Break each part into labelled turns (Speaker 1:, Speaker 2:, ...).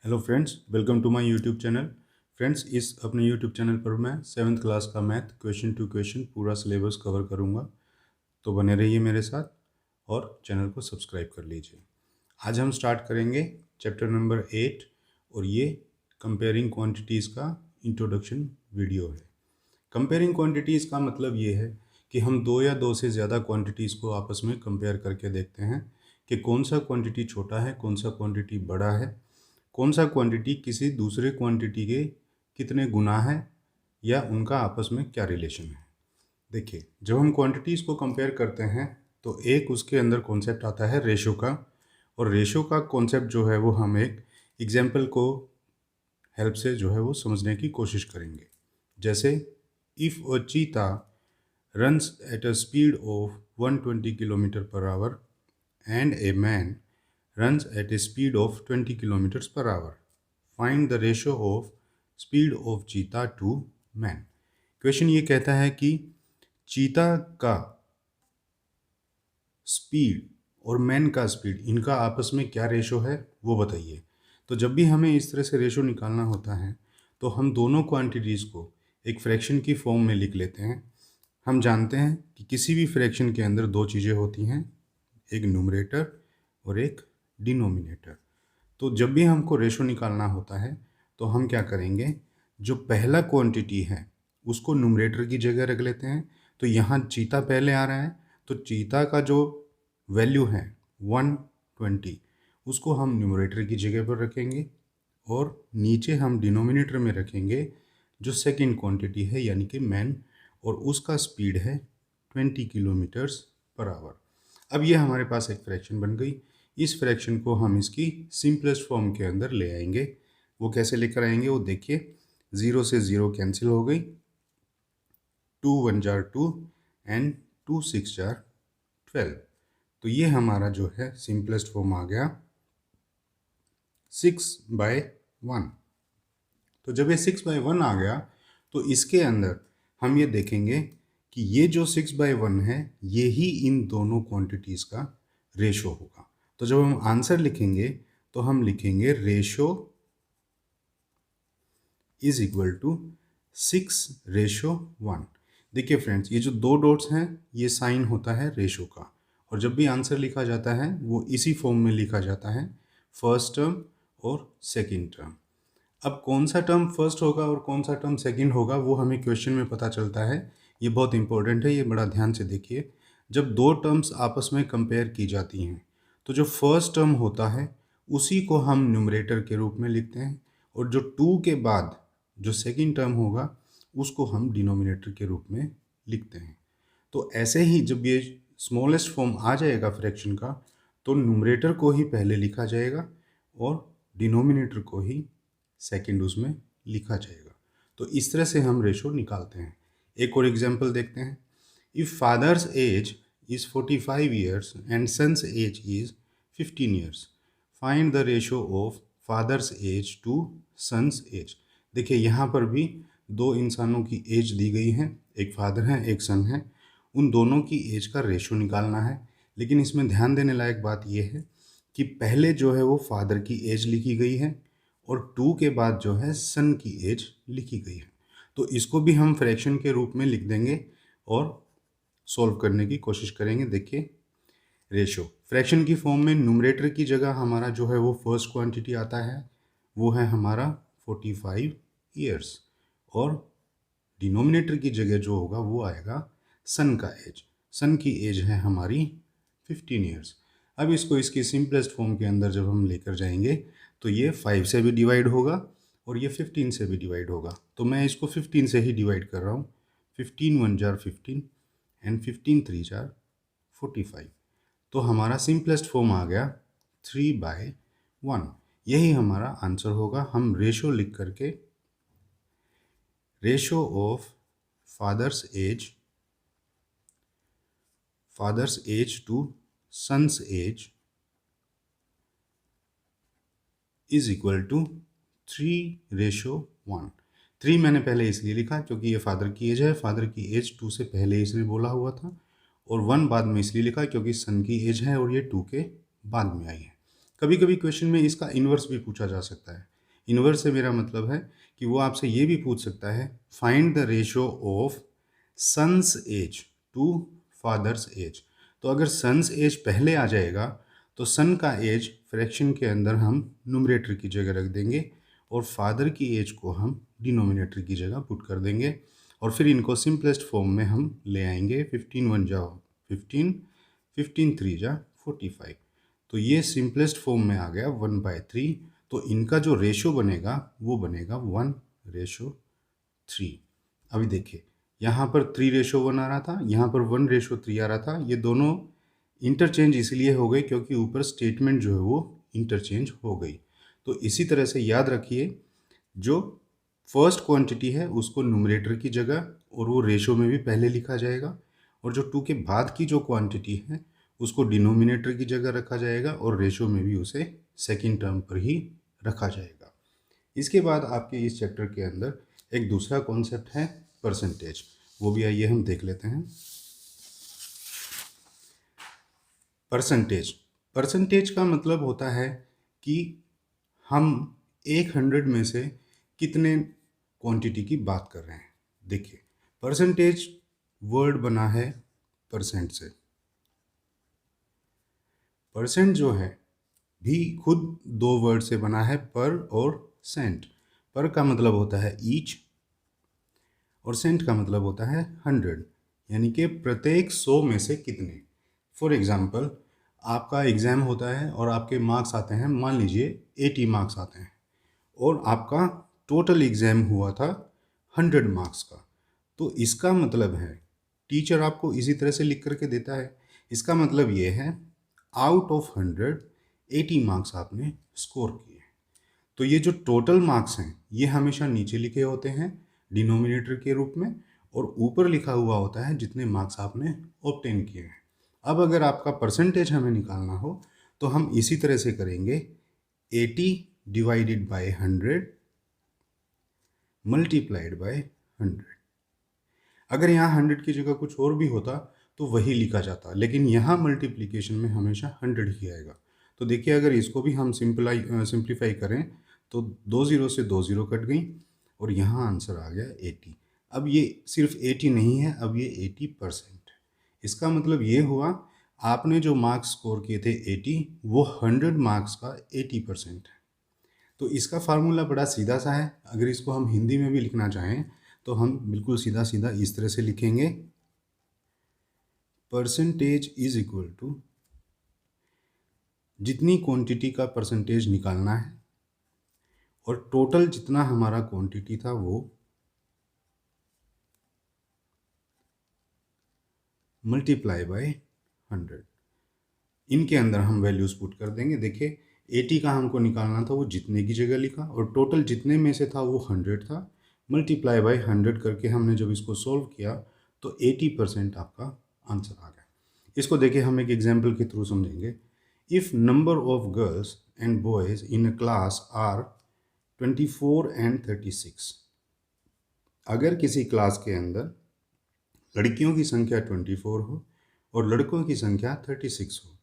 Speaker 1: Hello friends, welcome to my YouTube channel. Friends, इस अपने YouTube channel पर मैं 7th क्लास का मैथ क्वेश्चन टू क्वेश्चन पूरा सिलेबस कवर करूंगा। तो बने रहिए मेरे साथ और चैनल को सब्सक्राइब कर लीजिए। आज हम स्टार्ट करेंगे चैप्टर नंबर 8 और ये कंपेयरिंग क्वांटिटीज़ का इंट्रोडक्शन वीडियो है। कंपेयरिंग क्वांटिटीज़ का मतलब ये है कि हम दो या दो से ज़्यादा क्वांटिटीज़ को आपस में कंपेयर करके देखते हैं कि कौन सा क्वांटिटी छोटा है, कौन सा क्वांटिटी बड़ा है, कौन सा क्वांटिटी किसी दूसरे क्वांटिटी के कितने गुना है या उनका आपस में क्या रिलेशन है। देखिए, जब हम क्वांटिटीज़ को कंपेयर करते हैं तो एक उसके अंदर कॉन्सेप्ट आता है रेशो का, और रेशो का कॉन्सेप्ट जो है वो हम एक एग्जाम्पल को हेल्प से जो है वो समझने की कोशिश करेंगे। जैसे इफ़ अ चीता runs at a speed of 120 kilometre per hour and a man runs at a speed of 20 kilometers per hour. Find the ratio of speed of cheetah to man. Question ये कहता है कि चीता का speed और man का speed, इनका आपस में क्या रेशो है वो बताइए। तो जब भी हमें इस तरह से रेशो निकालना होता है तो हम दोनों क्वांटिटीज़ को एक फ्रैक्शन की फॉर्म में लिख लेते हैं। हम जानते हैं कि किसी भी फ्रैक्शन के अंदर दो चीज़ें होती हैं, एक न्यूमरेटर और एक डिनोमिनेटर। तो जब भी हमको रेशो निकालना होता है तो हम क्या करेंगे, जो पहला क्वांटिटी है उसको न्यूमरेटर की जगह रख लेते हैं। तो यहाँ चीता पहले आ रहा है तो चीता का जो वैल्यू है 120, उसको हम न्यूमरेटर की जगह पर रखेंगे और नीचे हम डिनोमिनेटर में रखेंगे जो सेकंड क्वांटिटी है यानी कि मैन, और उसका स्पीड है 20 किलोमीटर्स पर आवर। अब ये हमारे पास एक फ्रैक्शन बन गई। इस फ्रैक्शन को हम इसकी सिंपलेस्ट फॉर्म के अंदर ले आएंगे। वो कैसे लेकर आएंगे वो देखिए। 0 से 0 कैंसिल हो गई, 2 1 जार 2 एंड 2 6 जार 12। तो ये हमारा जो है सिंपलेस्ट फॉर्म आ गया 6/1। तो जब ये 6/1 आ गया तो इसके अंदर हम ये देखेंगे कि ये जो 6/1 है ये ही इन दोनों क्वांटिटीज़ का रेशो होगा। तो जब हम आंसर लिखेंगे तो हम लिखेंगे रेशो इज इक्वल टू 6:1। देखिए फ्रेंड्स, ये जो दो डॉट्स हैं ये साइन होता है रेशो का, और जब भी आंसर लिखा जाता है वो इसी फॉर्म में लिखा जाता है, फर्स्ट टर्म और सेकंड टर्म। अब कौन सा टर्म फर्स्ट होगा और कौन सा टर्म सेकंड होगा वो हमें क्वेश्चन में पता चलता है। ये बहुत इंपॉर्टेंट है, ये बड़ा ध्यान से देखिए। जब दो टर्म्स आपस में कंपेयर की जाती हैं तो जो फर्स्ट टर्म होता है उसी को हम न्यूमरेटर के रूप में लिखते हैं, और जो टू के बाद जो सेकंड टर्म होगा उसको हम डिनोमिनेटर के रूप में लिखते हैं। तो ऐसे ही जब ये स्मॉलेस्ट फॉर्म आ जाएगा फ्रैक्शन का तो न्यूमरेटर को ही पहले लिखा जाएगा और डिनोमिनेटर को ही सेकंड उसमें लिखा जाएगा। तो इस तरह से हम रेशो निकालते हैं। एक और एग्जांपल देखते हैं। If father's age is 45 years and son's age is 15 years, find the ratio of father's age to son's age. देखिए, यहाँ पर भी दो इंसानों की एज दी गई है, एक फादर है एक सन है। उन दोनों की एज का रेशो निकालना है, लेकिन इसमें ध्यान देने लायक बात यह है कि पहले जो है वो फादर की एज लिखी गई है और 2 के बाद जो है सन की एज लिखी गई है। तो इसको भी हम फ्रैक्शन के रूप में लिख देंगे और सॉल्व करने की कोशिश करेंगे। देखिए, रेशो फ्रैक्शन की फॉर्म में न्यूमरेटर की जगह हमारा जो है वो फर्स्ट क्वांटिटी आता है, वो है हमारा 45 ईयर्स, और डिनोमिनेटर की जगह जो होगा वो आएगा सन का एज। सन की एज है हमारी 15 ईयर्स। अब इसको इसकी सिंपलेस्ट फॉर्म के अंदर जब हम लेकर जाएंगे तो ये 5 से भी डिवाइड होगा और ये 15 से भी डिवाइड होगा। तो मैं इसको 15 से ही डिवाइड कर रहा हूँ। 15 1 जार 15 एंड 15 3 जार 45। तो हमारा सिंपलेस्ट फॉर्म आ गया 3/1। यही हमारा आंसर होगा। हम रेशो लिख करके, ratio of father's age to son's age is equal to 3:1। 3 मैंने पहले इसलिए लिखा क्योंकि ये फादर की एज है, फादर की एज 2 से पहले इसने बोला हुआ था, और 1 बाद में इसलिए लिखा क्योंकि सन की एज है और ये 2 के बाद में आई है। कभी कभी क्वेश्चन में इसका इन्वर्स भी पूछा जा सकता है इनवर्स से मेरा मतलब है कि वो आपसे ये भी पूछ सकता है, find the ratio of son's age to father's age. तो अगर सन्स एज पहले आ जाएगा तो सन का एज फ्रैक्शन के अंदर हम न्यूमरेटर की जगह रख देंगे और फादर की एज को हम डिनोमिनेटर की जगह पुट कर देंगे, और फिर इनको सिंपलेस्ट फॉर्म में हम ले आएंगे। 15 1 जा 15, 15 3 जा 45। तो ये सिंपलेस्ट फॉर्म में आ गया 1/3। तो इनका जो रेशो बनेगा वो बनेगा 1:3। अभी देखिए, यहाँ पर 3:1 आ रहा था, यहाँ पर 1:3 आ रहा था। ये दोनों इंटरचेंज इसलिए हो गई क्योंकि ऊपर स्टेटमेंट जो है वो इंटरचेंज हो गई। तो इसी तरह से याद रखिए, जो फर्स्ट क्वांटिटी है उसको न्यूमरेटर की जगह और वो रेशो में भी पहले लिखा जाएगा, और जो 2 के बाद की जो क्वांटिटी है उसको डिनोमिनेटर की जगह रखा जाएगा और रेशो में भी उसे सेकंड टर्म पर ही रखा जाएगा। इसके बाद आपके इस चैप्टर के अंदर एक दूसरा कॉन्सेप्ट है परसेंटेज, वो भी आइए हम देख लेते हैं। परसेंटेज, परसेंटेज का मतलब होता है कि हम 100 में से कितने क्वांटिटी की बात कर रहे हैं। देखिए, परसेंटेज वर्ड बना है परसेंट से। परसेंट जो है भी खुद 2 वर्ड से बना है, पर और सेंट। पर का मतलब होता है ईच और सेंट का मतलब होता है 100, यानी कि प्रत्येक 100 में से कितने। फॉर एग्जाम्पल, आपका एग्ज़ाम होता है और आपके मार्क्स आते हैं, मान लीजिए 80 मार्क्स आते हैं, और आपका टोटल एग्ज़ाम हुआ था 100 मार्क्स का। तो इसका मतलब है, टीचर आपको इसी तरह से लिख करके देता है, इसका मतलब ये है आउट ऑफ 100 80 मार्क्स आपने स्कोर किए। तो ये जो टोटल मार्क्स हैं ये हमेशा नीचे लिखे होते हैं डिनोमिनेटर के रूप में, और ऊपर लिखा हुआ होता है जितने मार्क्स आपने ऑब्टेन किए हैं। अब अगर आपका परसेंटेज हमें निकालना हो तो हम इसी तरह से करेंगे, 80 डिवाइडेड बाय 100 मल्टीप्लाइड बाय 100। अगर यहाँ 100 की जगह कुछ और भी होता तो वही लिखा जाता, लेकिन यहाँ मल्टीप्लिकेशन में हमेशा 100 ही आएगा। तो देखिए, अगर इसको भी हम सिंप्लीफाई करें तो 2 0 से 2 0 कट गई और यहाँ आंसर आ गया 80। अब ये सिर्फ 80 नहीं है, अब ये 80%। इसका मतलब ये हुआ, आपने जो मार्क्स स्कोर किए थे 80, वो 100 मार्क्स का 80% है। तो इसका फार्मूला बड़ा सीधा सा है। अगर इसको हम हिंदी में भी लिखना चाहें तो हम बिल्कुल सीधा सीधा इस तरह से लिखेंगे, परसेंटेज इज इक्वल टू, जितनी क्वांटिटी का परसेंटेज निकालना है और टोटल जितना हमारा क्वांटिटी था वो मल्टीप्लाई बाय 100। इनके अंदर हम वैल्यूज़ पुट कर देंगे। देखिए, 80 का हमको निकालना था, वो जितने की जगह लिखा, और टोटल जितने में से था वो 100 था। मल्टीप्लाई बाय 100 करके हमने जब इसको सॉल्व किया तो 80% आपका आंसर आ गया। इसको देखिए, हम एक एग्जाम्पल के थ्रू समझेंगे। If number of girls and boys in a class are 24 and 36। अगर किसी क्लास के अंदर लड़कियों की संख्या 24 हो और लड़कों की संख्या 36 हो,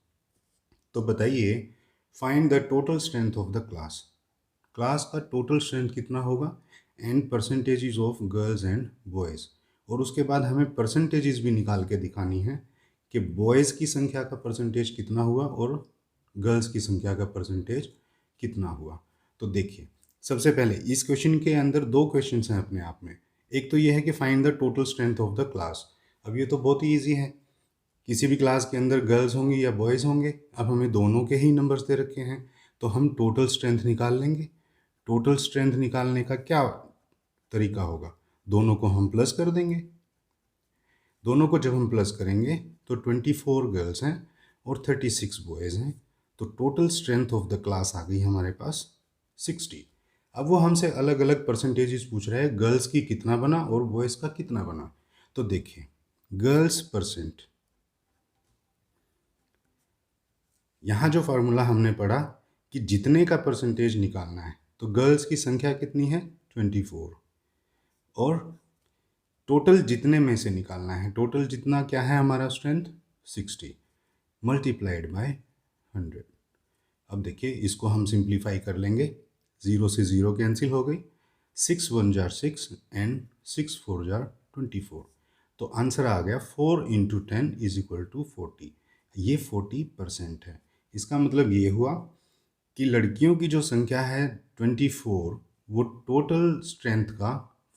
Speaker 1: तो बताइए, find the total strength of the class. Class का टोटल स्ट्रेंथ कितना होगा, and percentages of girls and boys. और उसके बाद हमें परसेंटेजेस भी निकाल के दिखानी है कि बॉयज़ की संख्या का परसेंटेज कितना हुआ और गर्ल्स की संख्या का परसेंटेज कितना हुआ। तो देखिए, सबसे पहले इस क्वेश्चन के अंदर 2 क्वेश्चंस हैं अपने आप में। एक तो ये है कि find the total strength of the class. अब ये तो बहुत ही ईजी है, किसी भी क्लास के अंदर गर्ल्स होंगी या बॉयज़ होंगे। अब हमें दोनों के ही नंबर्स दे रखे हैं तो हम टोटल स्ट्रेंथ निकाल लेंगे। टोटल स्ट्रेंथ निकालने का क्या तरीका होगा, दोनों को हम प्लस कर देंगे। दोनों को जब हम प्लस करेंगे तो 24 गर्ल्स हैं और 36 बॉयज़ हैं, तो total strength of the class आ गई हमारे पास 60। अब वो हमसे अलग अलग परसेंटेजेस पूछ रहे हैं, गर्ल्स की कितना बना और बॉयज़ का कितना बना। तो देखिए, गर्ल्स परसेंट, यहाँ जो फार्मूला हमने पढ़ा कि जितने का परसेंटेज निकालना है, तो गर्ल्स की संख्या कितनी है 24, और टोटल जितने में से निकालना है, टोटल जितना क्या है हमारा स्ट्रेंथ 60 मल्टीप्लाइड बाय 100। अब देखिए, इसको हम सिंप्लीफाई कर लेंगे। 0 से 0 कैंसिल हो गई, 6 1 जार 6 एंड 6 4 जार 24। तो आंसर आ गया 4 इंटू 10 इज इक्वल टू 40। ये 40% है। इसका मतलब ये हुआ कि लड़कियों की जो संख्या है 24, वो टोटल स्ट्रेंथ का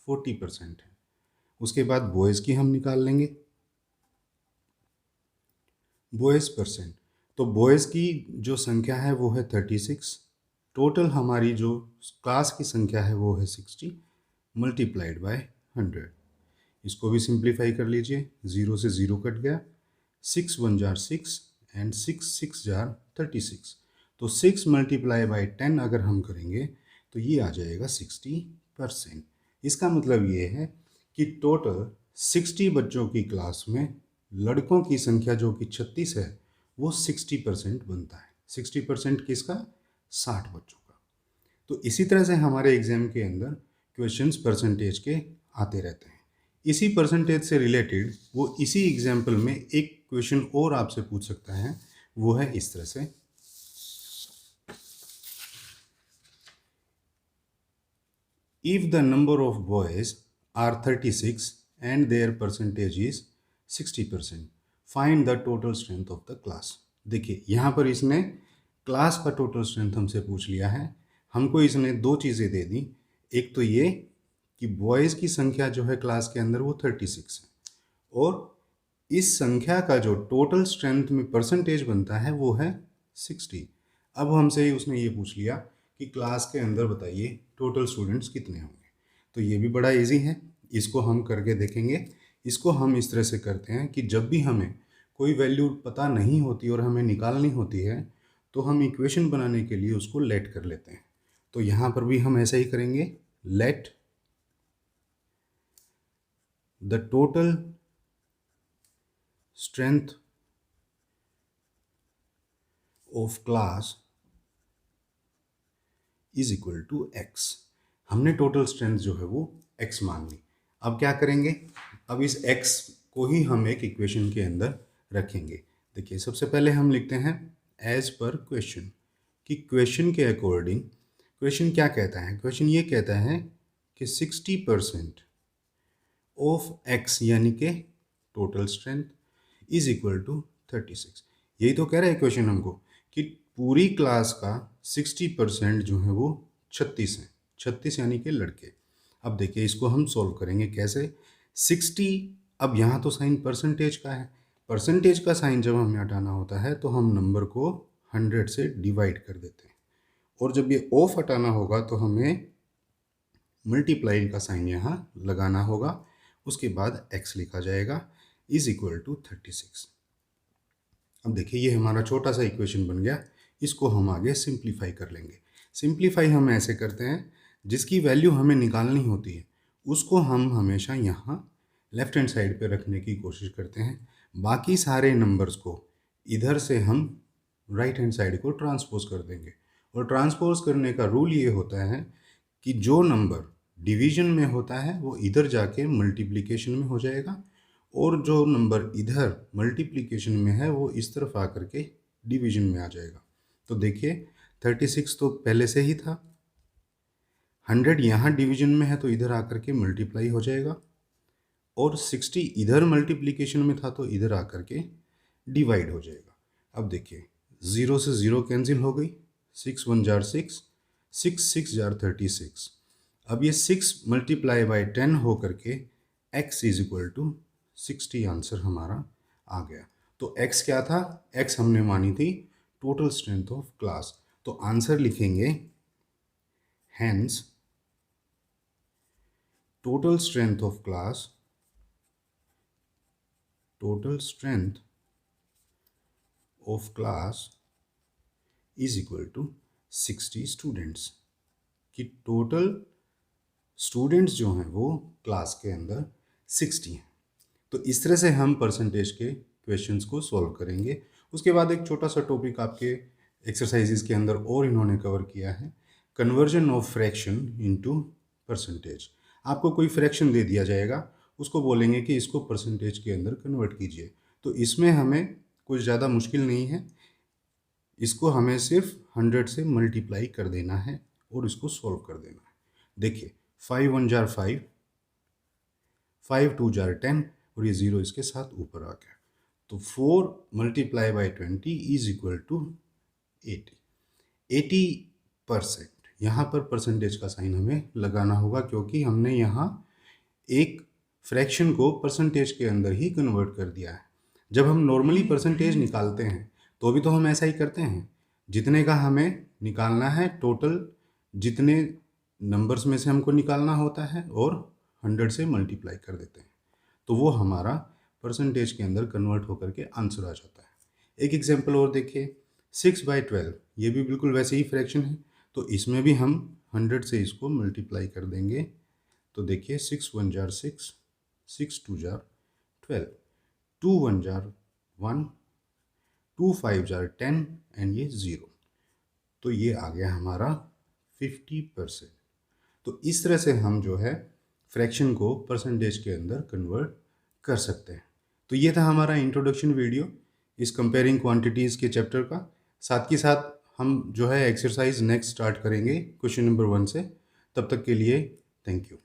Speaker 1: 40% है। उसके बाद बॉयज़ की हम निकाल लेंगे, बॉयज़ परसेंट। तो बॉयज़ की जो संख्या है वो है 36, टोटल हमारी जो क्लास की संख्या है वो है 60 मल्टीप्लाइड बाय 100। इसको भी सिंप्लीफाई कर लीजिए, 0 से 0 कट गया, 6 1 जार 6 एंड 6 6 जार 36। तो 6 मल्टीप्लाई बाय 10 अगर हम करेंगे तो ये आ जाएगा 60%। इसका मतलब ये है कि टोटल 60 बच्चों की क्लास में लड़कों की संख्या जो कि 36 है वो 60% बनता है। 60% किसका? 60 बच्चों का। तो इसी तरह से हमारे एग्जाम के अंदर क्वेश्चंस परसेंटेज के आते रहते हैं। इसी परसेंटेज से रिलेटेड वो इसी एग्जाम्पल में एक क्वेश्चन और आपसे पूछ सकता है, वो है इस तरह से। If the number of boys are 36 and their percentage is 60%, find the total strength of the class। देखिए यहाँ पर इसने क्लास का टोटल स्ट्रेंथ हमसे पूछ लिया है। हमको इसने दो चीज़ें दे दी। एक तो ये कि बॉयज़ की संख्या जो है क्लास के अंदर वो 36 है, और इस संख्या का जो टोटल स्ट्रेंथ में परसेंटेज बनता है वो है 60। अब हमसे उसने ये पूछ लिया कि क्लास के अंदर बताइए टोटल स्टूडेंट्स कितने होंगे। तो ये भी बड़ा इजी है, इसको हम करके देखेंगे। इसको हम इस तरह से करते हैं कि जब भी हमें कोई वैल्यू पता नहीं होती और हमें निकालनी होती है तो हम इक्वेशन बनाने के लिए उसको लेट कर लेते हैं। तो यहाँ पर भी हम ऐसा ही करेंगे, let the total strength of class is equal to x. हमने टोटल स्ट्रेंथ जो है वो एक्स मान ली। अब क्या करेंगे? अब इस एक्स को ही हम एक इक्वेशन के अंदर रखेंगे। देखिए सबसे पहले हम लिखते हैं एज पर क्वेश्चन, कि क्वेश्चन के अकॉर्डिंग क्वेश्चन क्या कहता है। क्वेश्चन ये कहता है कि 60% ऑफ एक्स यानी कि total strength is equal to 36। यही तो कह रहा है क्वेश्चन हमको कि पूरी क्लास का 60% जो है वो 36 है। 36 यानी कि लड़के। अब देखिए इसको हम सॉल्व करेंगे कैसे। 60, अब यहाँ तो साइन परसेंटेज का है। परसेंटेज का साइन जब हमें हटाना होता है तो हम नंबर को 100 से डिवाइड कर देते हैं, और जब ये ऑफ हटाना होगा तो हमें मल्टीप्लाई का साइन यहाँ लगाना होगा। उसके बाद x लिखा जाएगा इज इक्वल टू 36। अब देखिए ये हमारा छोटा सा इक्वेशन बन गया। इसको हम आगे सिंप्लीफाई कर लेंगे। सिंप्लीफाई हम ऐसे करते हैं, जिसकी वैल्यू हमें निकालनी होती है उसको हम हमेशा यहाँ लेफ्ट हैंड साइड पे रखने की कोशिश करते हैं। बाकी सारे नंबर्स को इधर से हम राइट हैंड साइड को ट्रांसपोज कर देंगे। और ट्रांसपोज करने का रूल ये होता है कि जो नंबर डिवीजन में होता है वो इधर जाके मल्टीप्लिकेशन में हो जाएगा, और जो नंबर इधर मल्टीप्लिकेशन में है वो इस तरफ आकर के डिवीजन में आ जाएगा। तो देखिए 36 तो पहले से ही था, 100 यहाँ डिवीजन में है तो इधर आकर के मल्टीप्लाई हो जाएगा, और 60 इधर मल्टीप्लिकेशन में था तो इधर आकर के डिवाइड हो जाएगा। अब देखिए 0 से 0 कैंसिल हो गई, 6 1 जार 6, 6 6 जार 36। अब ये 6 मल्टीप्लाई बाय 10 हो करके x is equal to 60 answer हमारा आ गया। तो x क्या था? x हमने मानी थी टोटल स्ट्रेंथ ऑफ क्लास। तो आंसर लिखेंगे हैंस total strength of class, total strength of class is equal to 60 students. कि टोटल स्टूडेंट्स जो हैं वो क्लास के अंदर 60 हैं। तो इस तरह से हम परसेंटेज के क्वेश्चंस को सॉल्व करेंगे। उसके बाद एक छोटा सा टॉपिक आपके एक्सरसाइजेज के अंदर और इन्होंने कवर किया है, conversion of fraction into percentage. आपको कोई फ्रैक्शन दे दिया जाएगा, उसको बोलेंगे कि इसको परसेंटेज के अंदर कन्वर्ट कीजिए। तो इसमें हमें कुछ ज़्यादा मुश्किल नहीं है, इसको हमें सिर्फ 100 से मल्टीप्लाई कर देना है और इसको सॉल्व कर देना है। देखिए 5 1 जार 5, 5 2 जार 10 और ये 0 इसके साथ ऊपर आ गया। तो 4 multiply by 20 is equal to 80। 80%, यहाँ पर परसेंटेज का साइन हमें लगाना होगा क्योंकि हमने यहाँ एक फ्रैक्शन को परसेंटेज के अंदर ही कन्वर्ट कर दिया है। जब हम नॉर्मली परसेंटेज निकालते हैं तो भी तो हम ऐसा ही करते हैं, जितने का हमें निकालना है टोटल, जितने नंबर्स में से हमको निकालना होता है और 100 से मल्टीप्लाई कर देते हैं, तो वो हमारा परसेंटेज के अंदर कन्वर्ट होकर के आंसर आ जाता है। एक एग्जांपल और देखिए, 6/12, ये भी बिल्कुल वैसे ही फ्रैक्शन है, तो इसमें भी हम 100 से इसको मल्टीप्लाई कर देंगे। तो देखिए 6 1 jar 6, 6 2 jar 12, 2 1 jar 1, 2 5 jar 10 and ये 0। तो ये आ गया हमारा 50%। तो इस तरह से हम जो है फ्रैक्शन को परसेंटेज के अंदर कन्वर्ट कर सकते हैं। तो ये था हमारा इंट्रोडक्शन वीडियो इस कंपेयरिंग क्वांटिटीज़ के चैप्टर का। साथ के साथ हम जो है एक्सरसाइज नेक्स्ट स्टार्ट करेंगे क्वेश्चन नंबर 1 से। तब तक के लिए थैंक यू।